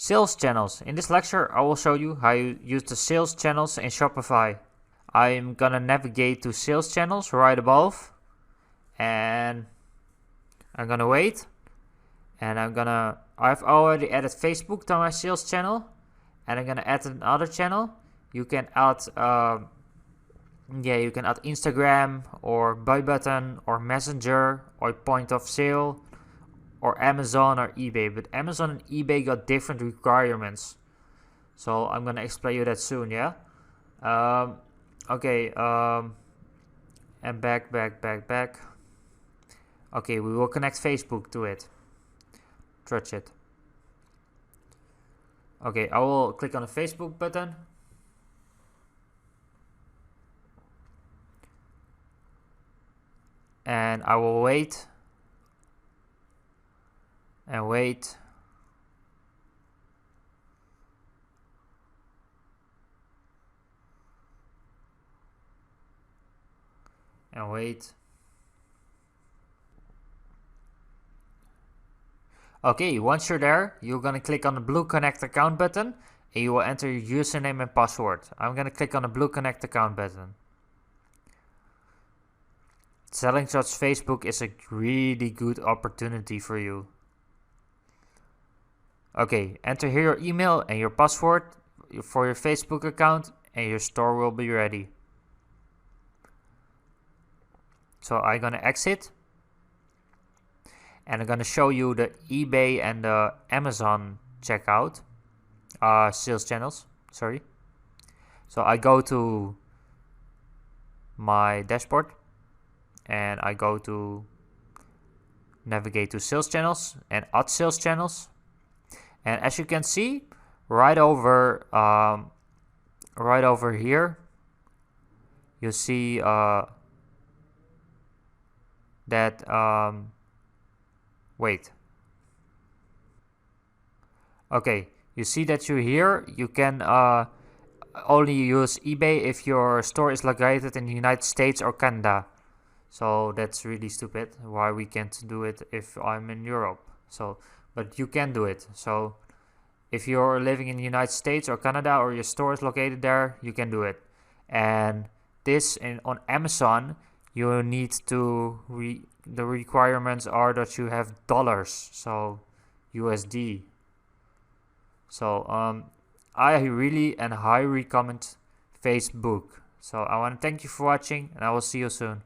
Sales channels. In this lecture, I will show you how you use the sales channels in Shopify. I'm gonna navigate to sales channels right above, and I'm gonna wait, and I've already added Facebook to my sales channel, and I'm gonna add another channel. You can add, you can add Instagram or buy button or Messenger or point of sale or Amazon or eBay, but Amazon and eBay got different requirements. So I'm gonna explain you that soon, yeah? Okay, and back. Okay, we will connect Facebook to it. Touch it. Okay, I will click on the Facebook button. And I will wait. And wait. And wait. Okay, once you're there, you're gonna click on the blue connect account button and you will enter your username and password. I'm gonna click on the blue connect account button. Selling such Facebook is a really good opportunity for you. Okay, enter here your email and your password for your Facebook account and your store will be ready. So I'm gonna exit and I'm gonna show you the eBay and the Amazon checkout, sales channels, sorry. So I go to my dashboard and I go to navigate to sales channels and add sales channels. And as you can see, right over here, you see that wait. Okay, you see that you can only use eBay if your store is located in the United States or Canada. So that's really stupid. Why we can't do it if I'm in Europe? So, but you can do it. So if you're living in the United States or Canada or your store is located there, you can do it. And this on Amazon, you need to the requirements are that you have dollars, so USD. So I really and highly recommend Facebook. So I want to thank you for watching and I will see you soon.